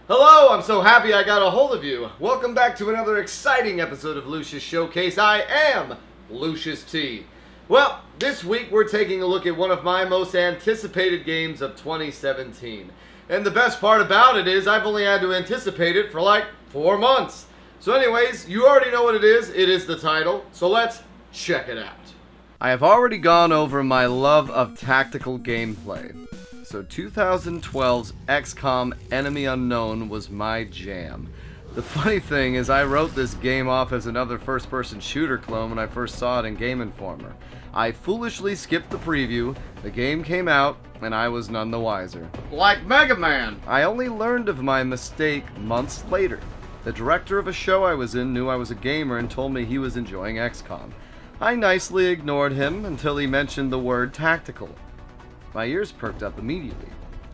Hello, I'm so happy I got a hold of you. Welcome back to another exciting episode of Lucious Showcase. I am Lucious T. Well, this week we're taking a look at one of my most anticipated games of 2017. And the best part about it is I've only had to anticipate it for like 4 months. So anyways, you already know what it is. It is the title. So let's check it out. I have already gone over my love of tactical gameplay. So 2012's XCOM Enemy Unknown was my jam. The funny thing is I wrote this game off as another first-person shooter clone when I first saw it in Game Informer. I foolishly skipped the preview, the game came out, and I was none the wiser. Like Mega Man! I only learned of my mistake months later. The director of a show I was in knew I was a gamer and told me he was enjoying XCOM. I nicely ignored him until he mentioned the word tactical. My ears perked up immediately.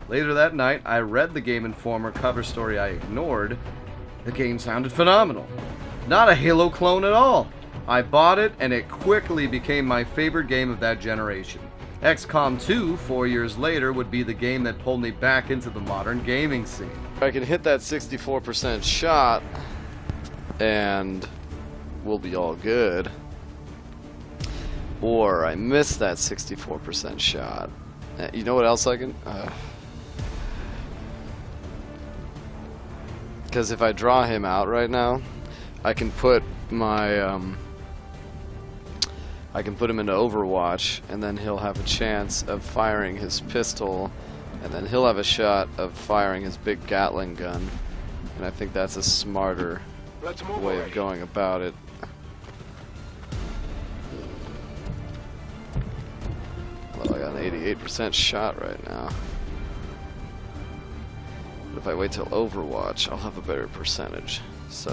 Later that night, I read the Game Informer cover story I ignored. The game sounded phenomenal. Not a Halo clone at all. I bought it, and it quickly became my favorite game of that generation. XCOM 2, 4 years later, would be the game that pulled me back into the modern gaming scene. I can hit that 64% shot, and we'll be all good. Or I miss that 64% shot. You know what else I can? Because if I draw him out right now, I can put my I can put him into Overwatch, and then he'll have a chance of firing his pistol, and then he'll have a shot of firing his big Gatling gun. And I think that's a smarter way of going about it. Well, I got an 88% shot right now. But if I wait till Overwatch, I'll have a better percentage. So.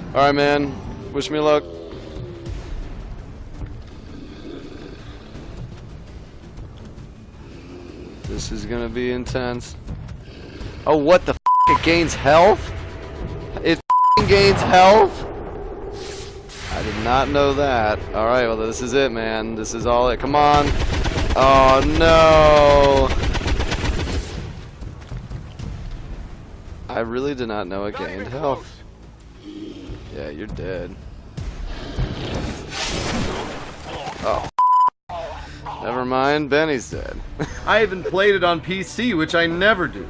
Alright, man. Wish me luck. This is gonna be intense. Oh, what the f? It gains health? It f***ing gains health? I did not know that. Alright, well this is it, man. This is all it. Come on. Oh no. I really did not know it gained health. Yeah, you're dead. Oh. Never mind, Benny's dead. I even played it on PC, which I never do.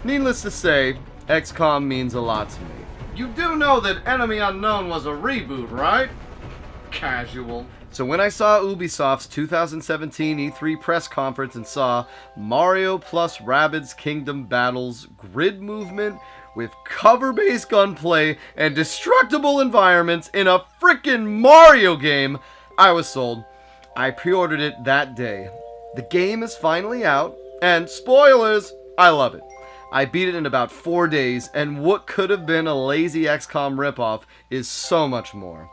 Needless to say, XCOM means a lot to me. You do know that Enemy Unknown was a reboot, right? Casual. So when I saw Ubisoft's 2017 E3 press conference and saw Mario plus Rabbids Kingdom Battle's grid movement with cover-based gunplay and destructible environments in a frickin' Mario game, I was sold. I pre-ordered it that day. The game is finally out, and spoilers, I love it. I beat it in about 4 days, and what could have been a lazy XCOM ripoff is so much more.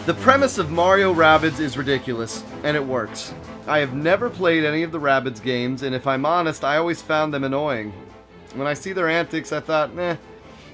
The premise of Mario Rabbids is ridiculous, and it works. I have never played any of the Rabbids games, and if I'm honest, I always found them annoying. When I see their antics, I thought, meh.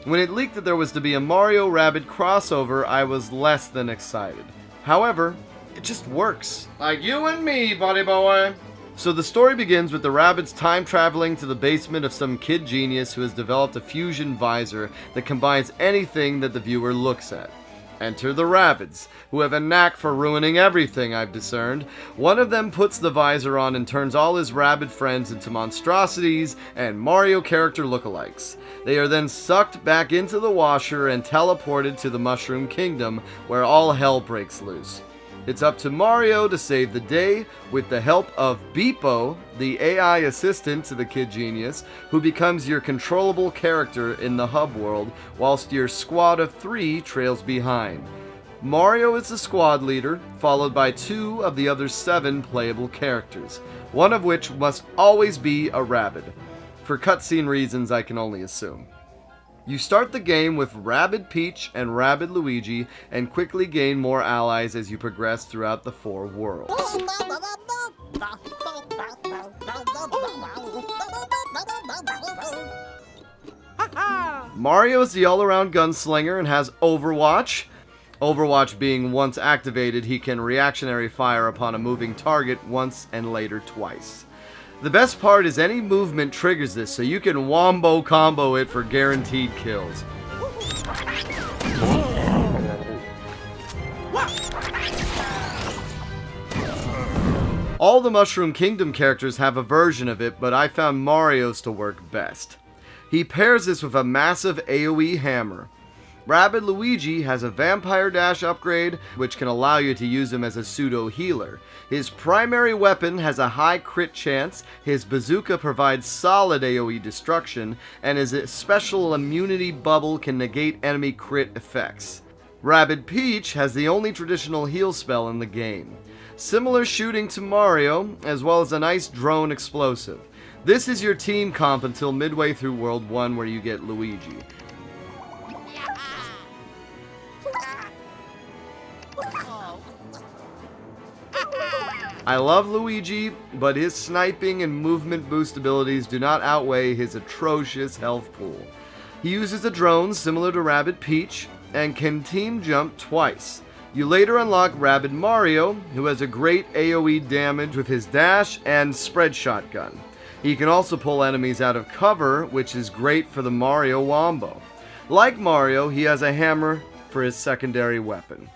When it leaked that there was to be a Mario Rabbids crossover, I was less than excited. However, it just works. Like you and me, buddy boy. So the story begins with the Rabbids time traveling to the basement of some kid genius who has developed a fusion visor that combines anything that the viewer looks at. Enter the Rabbids, who have a knack for ruining everything, I've discerned. One of them puts the visor on and turns all his Rabbid friends into monstrosities and Mario character lookalikes. They are then sucked back into the washer and teleported to the Mushroom Kingdom, where all hell breaks loose. It's up to Mario to save the day with the help of Beepo, the AI assistant to the Kid Genius, who becomes your controllable character in the hub world, whilst your squad of 3 trails behind. Mario is the squad leader, followed by 2 of the other 7 playable characters, one of which must always be a Rabbid. For cutscene reasons, I can only assume. You start the game with Rabbid Peach and Rabbid Luigi, and quickly gain more allies as you progress throughout the 4 worlds. Mario is the all-around gunslinger and has Overwatch. Overwatch being once activated, he can reactionary fire upon a moving target once and later twice. The best part is any movement triggers this, so you can wombo combo it for guaranteed kills. All the Mushroom Kingdom characters have a version of it, but I found Mario's to work best. He pairs this with a massive AoE hammer. Rabbid Luigi has a Vampire Dash upgrade, which can allow you to use him as a pseudo healer. His primary weapon has a high crit chance, his bazooka provides solid AoE destruction, and his special immunity bubble can negate enemy crit effects. Rabbid Peach has the only traditional heal spell in the game. Similar shooting to Mario, as well as a nice drone explosive. This is your team comp until midway through World 1 where you get Luigi. I love Luigi, but his sniping and movement boost abilities do not outweigh his atrocious health pool. He uses a drone similar to Rabbid Peach, and can team jump twice. You later unlock Rabbid Mario, who has a great AoE damage with his dash and spread shotgun. He can also pull enemies out of cover, which is great for the Mario wombo. Like Mario, he has a hammer for his secondary weapon.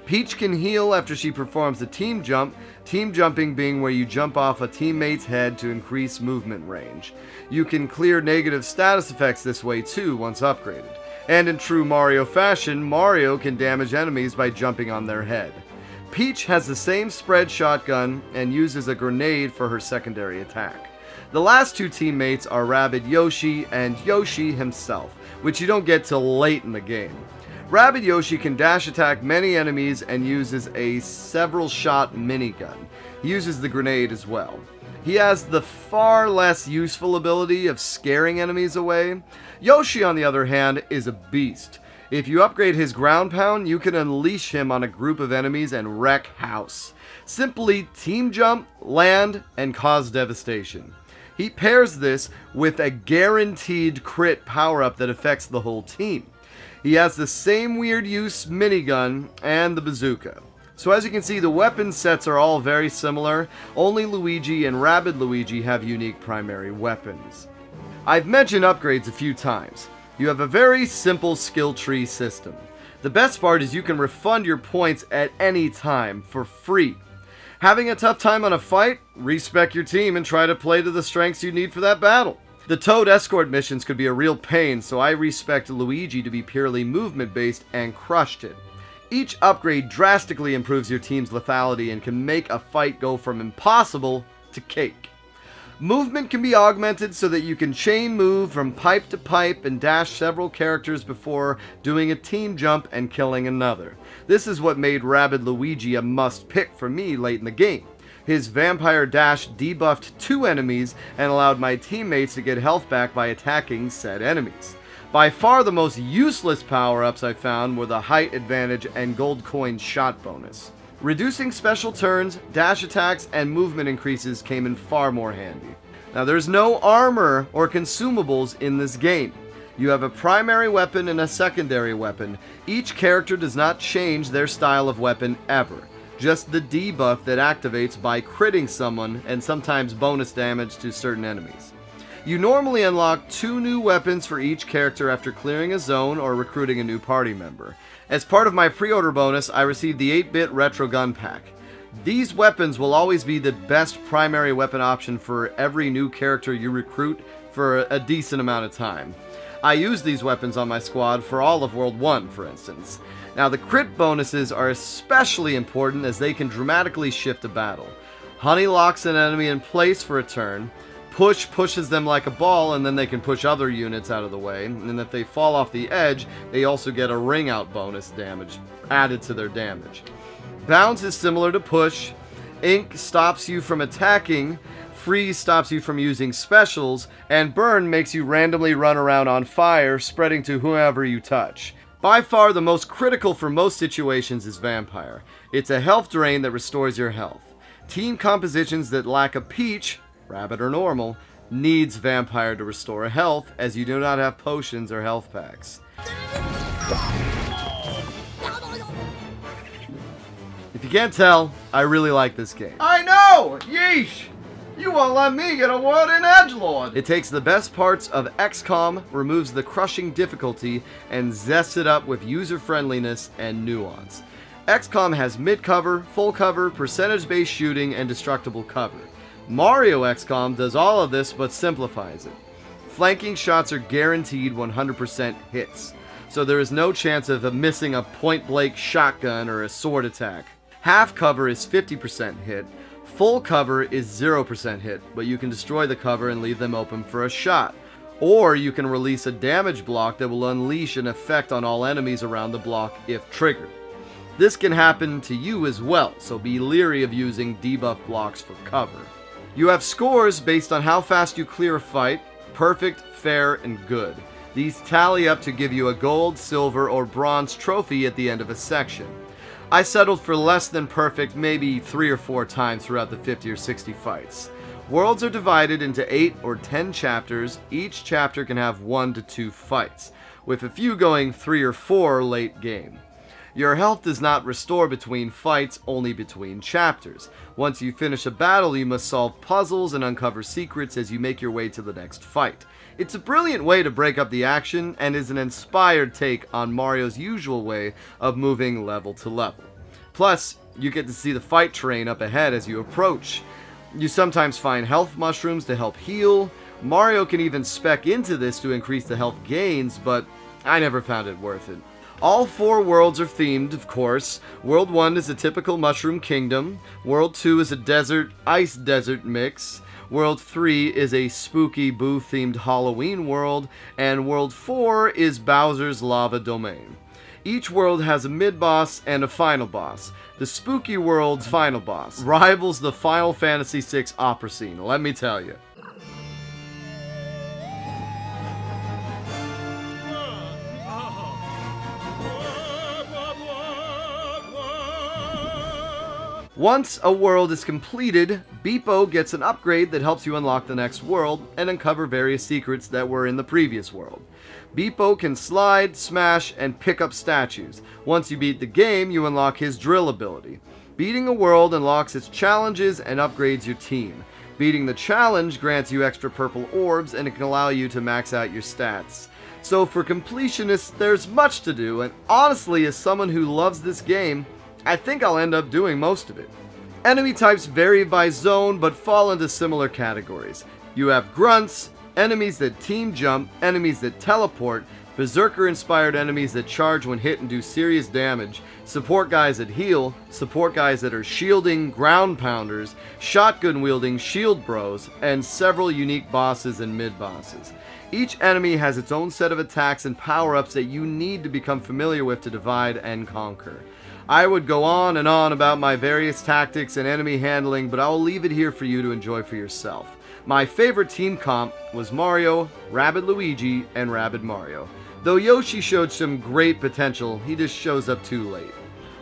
Peach can heal after she performs a team jumping being where you jump off a teammate's head to increase movement range. You can clear negative status effects this way too once upgraded. And in true Mario fashion, Mario can damage enemies by jumping on their head. Peach has the same spread shotgun and uses a grenade for her secondary attack. The last two teammates are Rabbid Yoshi and Yoshi himself, which you don't get till late in the game. Rabbid Yoshi can dash attack many enemies and uses a several shot minigun. He uses the grenade as well. He has the far less useful ability of scaring enemies away. Yoshi, on the other hand, is a beast. If you upgrade his ground pound, you can unleash him on a group of enemies and wreck house. Simply team jump, land, and cause devastation. He pairs this with a guaranteed crit power-up that affects the whole team. He has the same weird use minigun and the bazooka. So as you can see, the weapon sets are all very similar. Only Luigi and Rabbid Luigi have unique primary weapons. I've mentioned upgrades a few times. You have a very simple skill tree system. The best part is you can refund your points at any time for free. Having a tough time on a fight? Respec your team and try to play to the strengths you need for that battle. The Toad escort missions could be a real pain, so I respect Luigi to be purely movement based and crushed it. Each upgrade drastically improves your team's lethality and can make a fight go from impossible to cake. Movement can be augmented so that you can chain move from pipe to pipe and dash several characters before doing a team jump and killing another. This is what made Rabbid Luigi a must pick for me late in the game. His Vampire Dash debuffed 2 enemies and allowed my teammates to get health back by attacking said enemies. By far the most useless power-ups I found were the height advantage and gold coin shot bonus. Reducing special turns, dash attacks, and movement increases came in far more handy. Now there's no armor or consumables in this game. You have a primary weapon and a secondary weapon. Each character does not change their style of weapon ever. Just the debuff that activates by critting someone and sometimes bonus damage to certain enemies. You normally unlock 2 new weapons for each character after clearing a zone or recruiting a new party member. As part of my pre-order bonus, I received the 8-bit Retro Gun Pack. These weapons will always be the best primary weapon option for every new character you recruit for a decent amount of time. I use these weapons on my squad for all of World 1, for instance. Now the crit bonuses are especially important as they can dramatically shift a battle. Honey locks an enemy in place for a turn. Push pushes them like a ball, and then they can push other units out of the way. And if they fall off the edge, they also get a ring out bonus damage added to their damage. Bounce is similar to push. Ink stops you from attacking. Freeze stops you from using specials. And burn makes you randomly run around on fire, spreading to whoever you touch. By far the most critical for most situations is Vampire. It's a health drain that restores your health. Team compositions that lack a Peach, Rabbid or normal, needs Vampire to restore health, as you do not have potions or health packs. If you can't tell, I really like this game. I know! Yeesh! You won't let me get a word in edgelord! It takes the best parts of XCOM, removes the crushing difficulty, and zests it up with user-friendliness and nuance. XCOM has mid-cover, full cover, percentage-based shooting, and destructible cover. Mario XCOM does all of this but simplifies it. Flanking shots are guaranteed 100% hits, so there is no chance of missing a point-blank shotgun or a sword attack. Half cover is 50% hit, full cover is 0% hit, but you can destroy the cover and leave them open for a shot. Or you can release a damage block that will unleash an effect on all enemies around the block if triggered. This can happen to you as well, so be leery of using debuff blocks for cover. You have scores based on how fast you clear a fight, perfect, fair, and good. These tally up to give you a gold, silver, or bronze trophy at the end of a section. I settled for less than perfect maybe 3 or 4 times throughout the 50 or 60 fights. Worlds are divided into 8 or 10 chapters. Each chapter can have 1 to 2 fights, with a few going 3 or 4 late game. Your health does not restore between fights, only between chapters. Once you finish a battle, you must solve puzzles and uncover secrets as you make your way to the next fight. It's a brilliant way to break up the action and is an inspired take on Mario's usual way of moving level to level. Plus, you get to see the fight terrain up ahead as you approach. You sometimes find health mushrooms to help heal. Mario can even spec into this to increase the health gains, but I never found it worth it. All 4 worlds are themed, of course. World 1 is a typical mushroom kingdom. World 2 is a desert, ice desert mix. World 3 is a spooky Boo-themed Halloween world, and World 4 is Bowser's Lava Domain. Each world has a mid-boss and a final boss. The spooky world's final boss rivals the Final Fantasy VI opera scene, let me tell you. Once a world is completed, Beepo gets an upgrade that helps you unlock the next world and uncover various secrets that were in the previous world. Beepo can slide, smash, and pick up statues. Once you beat the game, you unlock his drill ability. Beating a world unlocks its challenges and upgrades your team. Beating the challenge grants you extra purple orbs and it can allow you to max out your stats. So for completionists, there's much to do, and honestly, as someone who loves this game, I think I'll end up doing most of it. Enemy types vary by zone, but fall into similar categories. You have grunts, enemies that team jump, enemies that teleport, berserker-inspired enemies that charge when hit and do serious damage, support guys that heal, support guys that are shielding, ground pounders, shotgun-wielding shield bros, and several unique bosses and mid-bosses. Each enemy has its own set of attacks and power-ups that you need to become familiar with to divide and conquer. I would go on and on about my various tactics and enemy handling, but I will leave it here for you to enjoy for yourself. My favorite team comp was Mario, Rabbid Luigi, and Rabbid Mario. Though Yoshi showed some great potential, he just shows up too late.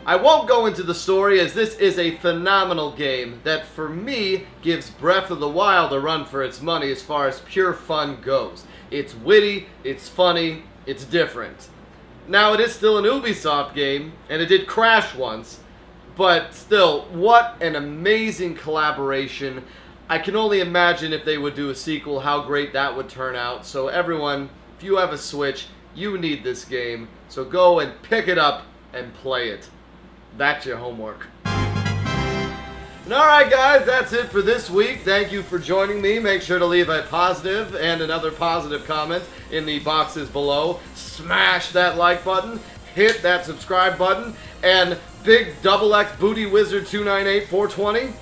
I won't go into the story as this is a phenomenal game that for me gives Breath of the Wild a run for its money as far as pure fun goes. It's witty, it's funny, it's different. Now, it is still an Ubisoft game, and it did crash once, but still, what an amazing collaboration. I can only imagine if they would do a sequel, how great that would turn out. So everyone, if you have a Switch, you need this game, so go and pick it up and play it. That's your homework. And alright guys, that's it for this week. Thank you for joining me. Make sure to leave a positive and another positive comment in the boxes below. Smash that like button, hit that subscribe button, and Big Double X Booty Wizard 298420,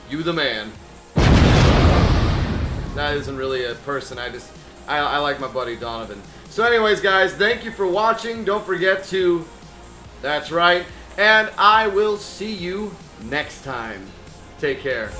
you the man. That isn't really a person, I like my buddy Donovan. So anyways guys, thank you for watching. Don't forget to, that's right, and I will see you next time. Take care.